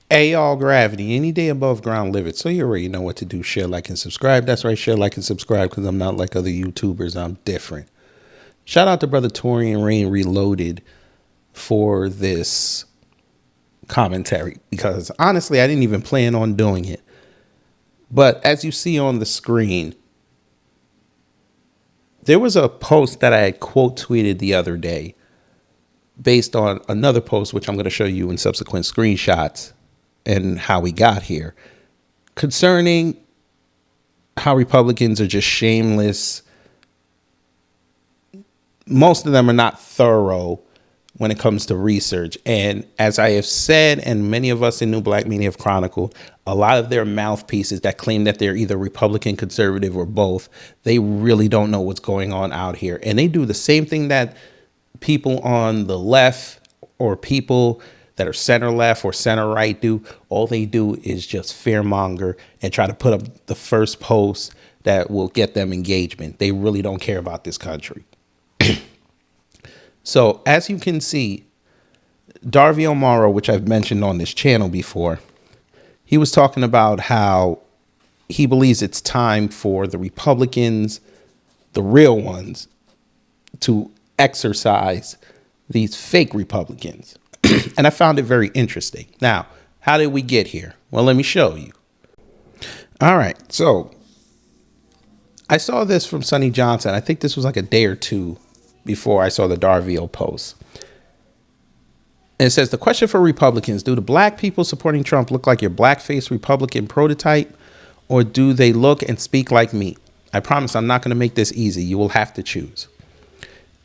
Hey y'all, gravity, any day above ground live it. So you already know what to do. Share, like, and subscribe. That's right, share, like, and subscribe, because I'm not like other YouTubers. I'm different. Shout out to brother Torian Rain Reloaded for this commentary, because honestly, I didn't even plan on doing it. But as you see on the screen, there was a post that I had quote tweeted the other day based on another post, which I'm going to show you in subsequent screenshots and how we got here, concerning how Republicans are just shameless. Most of them are not thorough when it comes to research. And as I have said, and many of us in New Black Media have chronicled, a lot of their mouthpieces that claim that they're either Republican, conservative, or both, they really don't know what's going on out here. And they do the same thing that people on the left or people that are center left or center right do. All they do is just fearmonger and try to put up the first post that will get them engagement. They really don't care about this country. So as you can see, Darvio Morrow, which I've mentioned on this channel before, he was talking about how he believes it's time for the Republicans, the real ones, to exercise these fake Republicans. And I found it very interesting. Now, how did we get here? Well, let me show you. All right. So I saw this from Sonnie Johnson. I think this was like a day or two before I saw the Darvio post. And it says, the question for Republicans: do the black people supporting Trump look like your blackface Republican prototype, or do they look and speak like me? I promise I'm not going to make this easy. You will have to choose.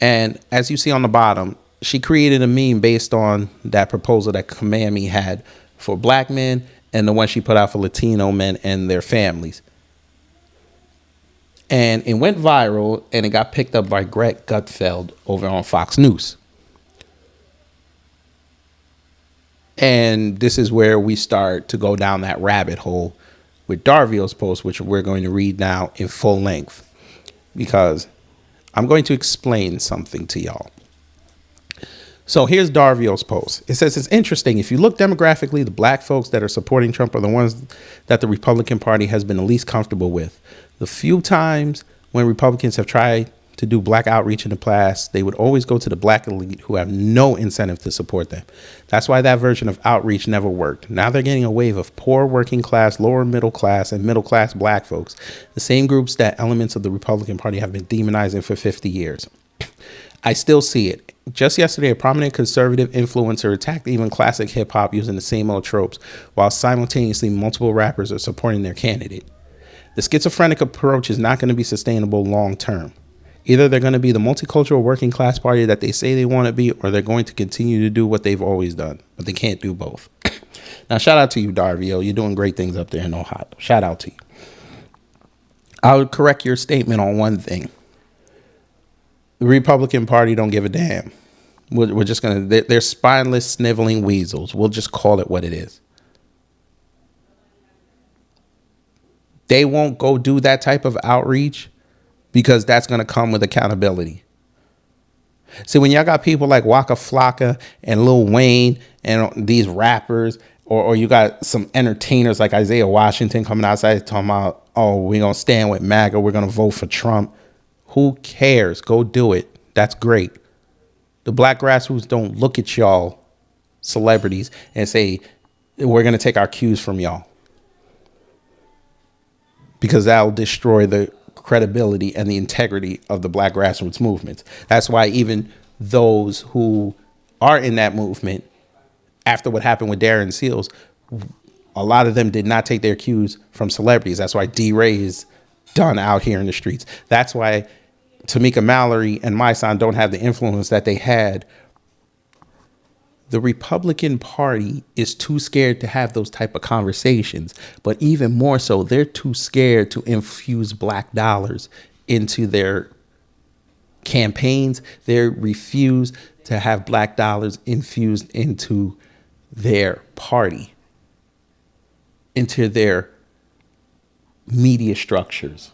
And as you see on the bottom, she created a meme based on that proposal that Kamami had for black men and the one she put out for Latino men and their families. And it went viral, and it got picked up by Greg Gutfeld over on Fox News. And this is where we start to go down that rabbit hole with Darvio's post, which we're going to read now in full length, because I'm going to explain something to y'all. So here's Darvio's post. It says, it's interesting. If you look demographically, the black folks that are supporting Trump are the ones that the Republican Party has been the least comfortable with. The few times when Republicans have tried to do black outreach in the past, they would always go to the black elite who have no incentive to support them. That's why that version of outreach never worked. Now they're getting a wave of poor working class, lower middle class, and middle class black folks, the same groups that elements of the Republican Party have been demonizing for 50 years. I still see it. Just yesterday, a prominent conservative influencer attacked even classic hip hop using the same old tropes, while simultaneously multiple rappers are supporting their candidate. The schizophrenic approach is not going to be sustainable long term. Either they're going to be the multicultural working class party that they say they want to be, or they're going to continue to do what they've always done. But they can't do both. Now, shout out to you, Darvio. You're doing great things up there in Ohio. Shout out to you. I would correct your statement on one thing. The Republican Party don't give a damn. We're just going to, they're spineless, sniveling weasels. We'll just call it what it is. They won't go do that type of outreach because that's going to come with accountability. See, when y'all got people like Waka Flocka and Lil Wayne and these rappers, or you got some entertainers like Isaiah Washington coming outside talking about, oh, we're going to stand with MAGA, we're going to vote for Trump. Who cares? Go do it. That's great. The black grassroots don't look at y'all celebrities and say, we're going to take our cues from y'all, because that'll destroy the credibility and the integrity of the black grassroots movements. That's why even those who are in that movement, after what happened with Darren Seals, a lot of them did not take their cues from celebrities. That's why D-Ray is done out here in the streets. That's why Tamika Mallory and my son don't have the influence that they had. The Republican Party is too scared to have those type of conversations, but even more so, they're too scared to infuse black dollars into their campaigns. They refuse to have black dollars infused into their party, into their media structures.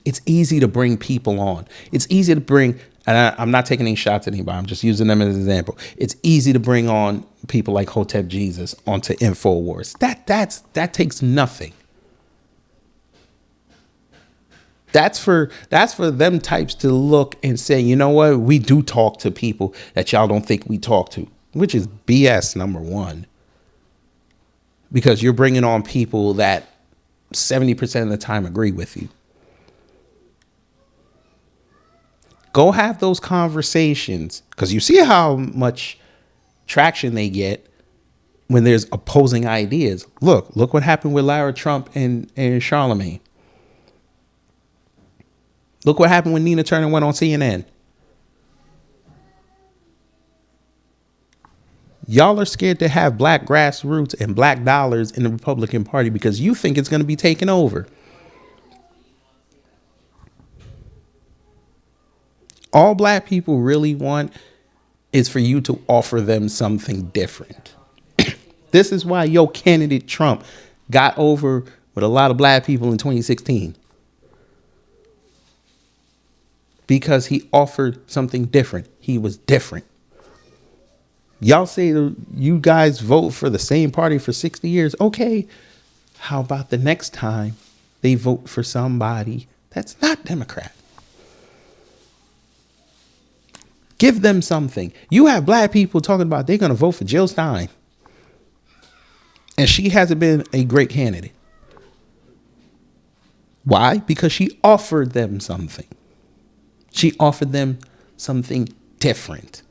It's easy to bring people on. It's easy to bring And I'm not taking any shots at anybody. I'm just using them as an example. It's easy to bring on people like Hotep Jesus onto InfoWars. That takes nothing. That's for them types to look and say, you know what, we do talk to people that y'all don't think we talk to, which is BS, number one. Because you're bringing on people that 70% of the time agree with you. Go have those conversations, because you see how much traction they get when there's opposing ideas. Look what happened with Lara Trump and Charlemagne. Look what happened when Nina Turner went on CNN. Y'all are scared to have black grassroots and black dollars in the Republican Party because you think it's going to be taken over. All black people really want is for you to offer them something different. This is why your candidate Trump got over with a lot of black people in 2016. Because he offered something different. He was different. Y'all say you guys vote for the same party for 60 years. Okay. How about the next time they vote for somebody that's not Democrat? Give them something. You have black people talking about they're going to vote for Jill Stein. And she hasn't been a great candidate. Why? Because she offered them something. She offered them something different.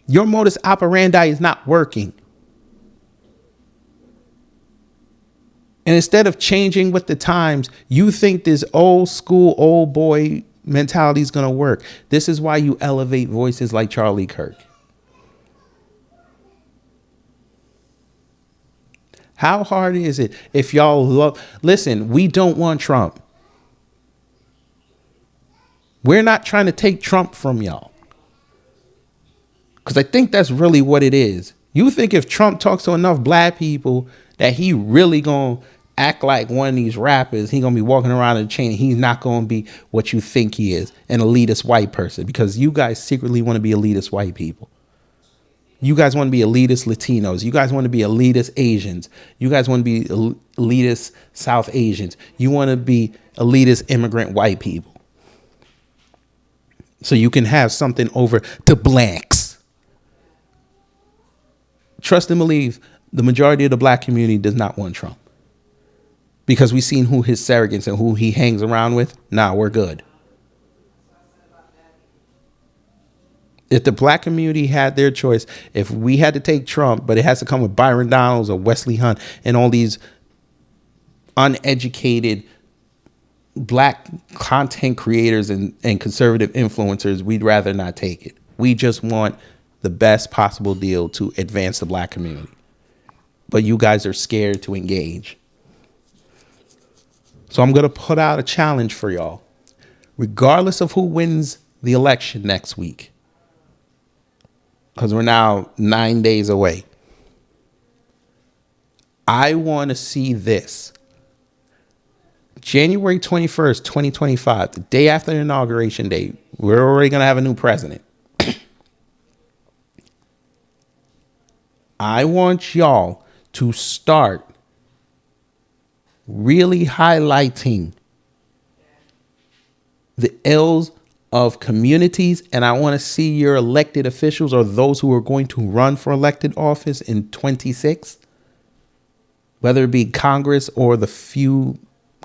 Your modus operandi is not working. And instead of changing with the times, you think this old school, old boy mentality is going to work. This is why you elevate voices like Charlie Kirk. How hard is it if y'all love? Listen, we don't want Trump. We're not trying to take Trump from y'all. Because I think that's really what it is. You think if Trump talks to enough black people that he really going to act like one of these rappers, he going to be walking around in a chain and he's not going to be what you think he is, an elitist white person. Because you guys secretly want to be elitist white people. You guys want to be elitist Latinos. You guys want to be elitist Asians. You guys want to be elitist South Asians. You want to be elitist immigrant white people. So you can have something over to blacks. Trust and believe the majority of the black community does not want Trump. Because we've seen who his surrogates and who he hangs around with. Nah, we're good. If the black community had their choice, if we had to take Trump, but it has to come with Byron Donalds or Wesley Hunt and all these uneducated black content creators and conservative influencers, we'd rather not take it. We just want the best possible deal to advance the black community. But you guys are scared to engage. So I'm going to put out a challenge for y'all. Regardless of who wins the election next week, because we're now 9 days away, I want to see this. January 21st, 2025, the day after the inauguration day, we're already going to have a new president. I want y'all to start really highlighting the ills of communities, and I want to see your elected officials or those who are going to run for elected office in 26, whether it be Congress or the few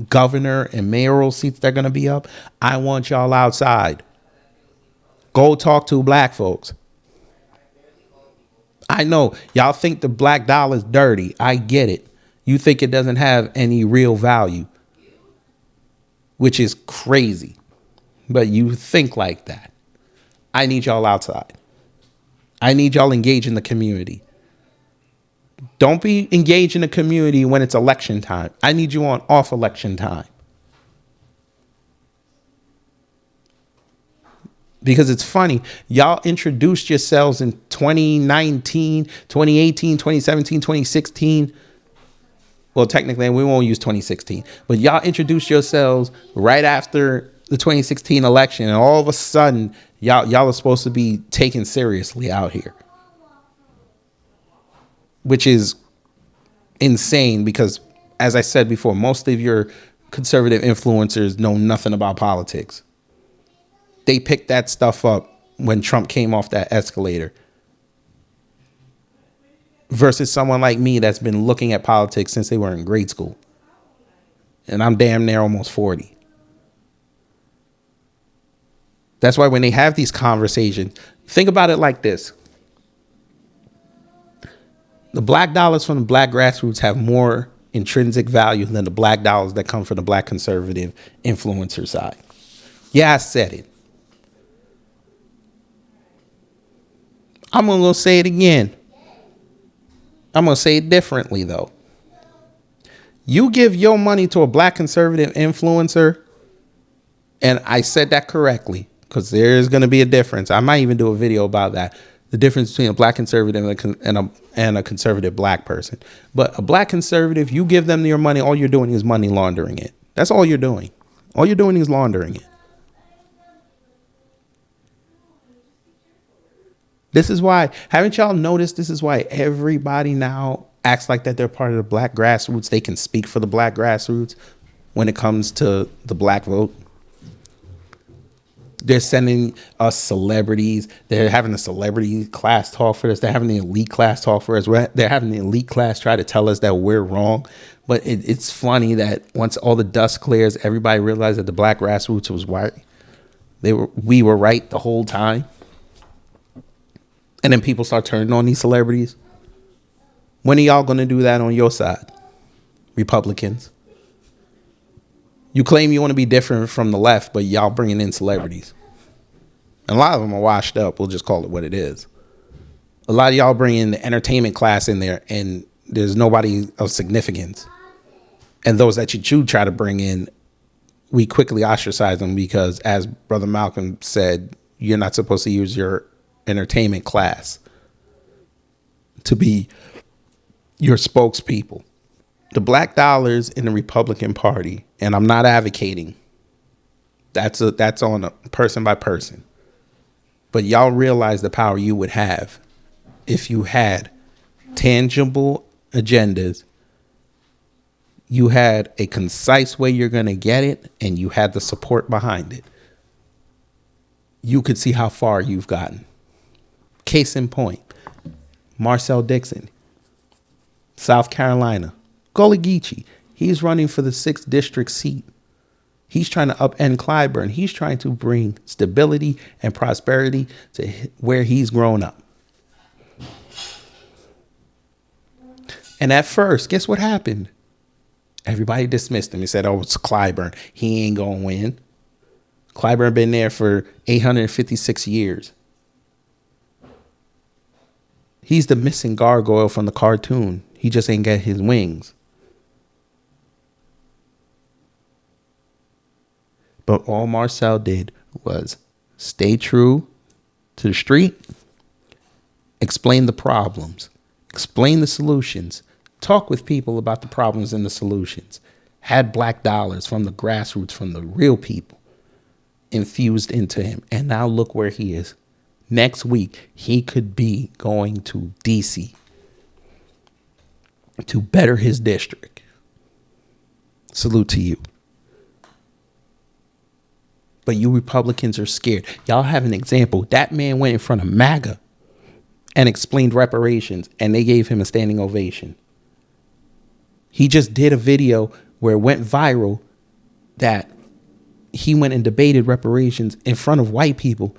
governor and mayoral seats that are going to be up. I want y'all outside. Go talk to black folks. I know y'all think the black dollar is dirty. I get it. You think it doesn't have any real value, which is crazy. But you think like that. I need y'all outside. I need y'all engaged in the community. Don't be engaged in the community when it's election time. I need you on off election time. Because it's funny, y'all introduced yourselves in 2019, 2018, 2017, 2016. Well, technically, we won't use 2016. But y'all introduced yourselves right after the 2016 election, and all of a sudden y'all are supposed to be taken seriously out here, which is insane because, as I said before, most of your conservative influencers know nothing about politics. They picked that stuff up when Trump came off that escalator, versus someone like me that's been looking at politics since they were in grade school. And I'm damn near almost 40. That's why when they have these conversations, think about it like this. The black dollars from the black grassroots have more intrinsic value than the black dollars that come from the black conservative influencer side. Yeah, I said it. I'm going to say it again. I'm going to say it differently, though. You give your money to a black conservative influencer, and I said that correctly because there is going to be a difference. I might even do a video about that. The difference between a black conservative and a conservative black person. But a black conservative, you give them your money, all you're doing is money laundering it. That's all you're doing. All you're doing is laundering it. This is why, haven't y'all noticed, this is why everybody now acts like that they're part of the black grassroots. They can speak for the black grassroots when it comes to the black vote. They're sending us celebrities. They're having a celebrity class talk for us. They're having the elite class talk for us. They're having the elite class try to tell us that we're wrong. But it's funny that once all the dust clears, everybody realized that the black grassroots was right. We were right the whole time. And then people start turning on these celebrities. When are y'all going to do that on your side? Republicans. You claim you want to be different from the left, but y'all bringing in celebrities. And a lot of them are washed up. We'll just call it what it is. A lot of y'all bring in the entertainment class in there, and there's nobody of significance. And those that you do try to bring in, we quickly ostracize them because, as Brother Malcolm said, you're not supposed to use your entertainment class to be your spokespeople. The black dollars in the Republican Party, and I'm not advocating, that's on a person by person. But y'all realize the power you would have if you had tangible agendas, you had a concise way you're going to get it, and you had the support behind it. You could see how far you've gotten. Case in point, Marcel Dixon, South Carolina. Gullah Geechee, he's running for the 6th district seat. He's trying to upend Clyburn. He's trying to bring stability and prosperity to where he's grown up. And at first, guess what happened? Everybody dismissed him. He said, oh, it's Clyburn. He ain't going to win. Clyburn been there for 856 years. He's the missing gargoyle from the cartoon. He just ain't got his wings. But all Marcel did was stay true to the street, explain the problems, explain the solutions, talk with people about the problems and the solutions, had black dollars from the grassroots, from the real people infused into him. And now look where he is. Next week, he could be going to DC to better his district. Salute to you. But you Republicans are scared. Y'all have an example. That man went in front of MAGA and explained reparations, and they gave him a standing ovation. He just did a video where it went viral that he went and debated reparations in front of white people.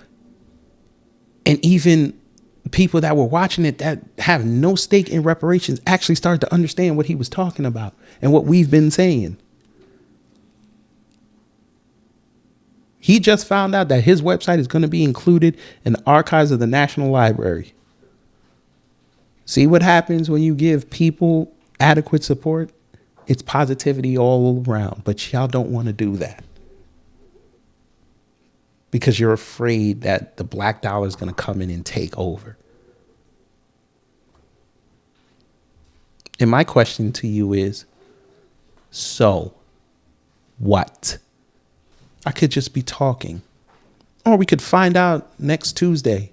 And even people that were watching it that have no stake in reparations actually started to understand what he was talking about and what we've been saying. He just found out that his website is going to be included in the archives of the National Library. See what happens when you give people adequate support? It's positivity all around, but y'all don't want to do that. Because you're afraid that the black dollar is going to come in and take over. And my question to you is, so what? I could just be talking. Or we could find out next Tuesday.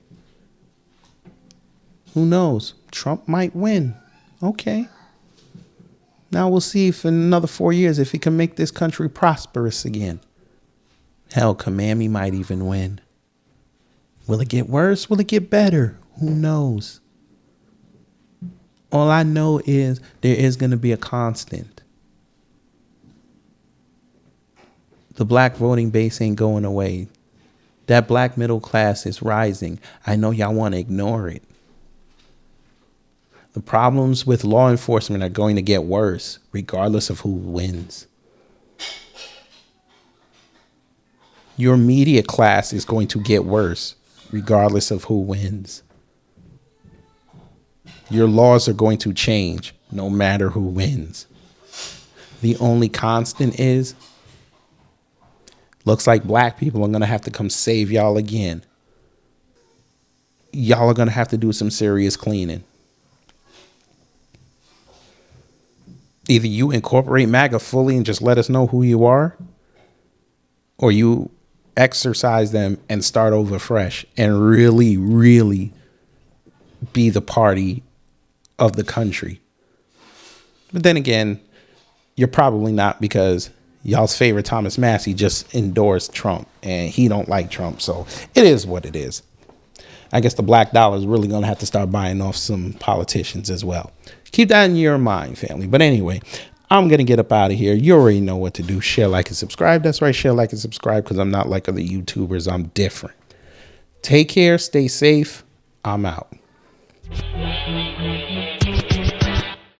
Who knows? Trump might win. Okay. Now we'll see if in another 4 years if he can make this country prosperous again. Hell, Kamami might even win. Will it get worse? Will it get better? Who knows? All I know is there is going to be a constant. The black voting base ain't going away. That black middle class is rising. I know y'all want to ignore it. The problems with law enforcement are going to get worse, regardless of who wins. Your media class is going to get worse, regardless of who wins. Your laws are going to change, no matter who wins. The only constant is, looks like black people are going to have to come save y'all again. Y'all are going to have to do some serious cleaning. Either you incorporate MAGA fully and just let us know who you are, or you exercise them and start over fresh and really, really be the party of the country. But then again, you're probably not, because y'all's favorite Thomas Massey just endorsed Trump and he don't like Trump. So it is what it is. I guess the black dollar is really going to have to start buying off some politicians as well. Keep that in your mind, family. But anyway, I'm going to get up out of here. You already know what to do. Share, like, and subscribe. That's right. Share, like, and subscribe, because I'm not like other YouTubers. I'm different. Take care. Stay safe. I'm out.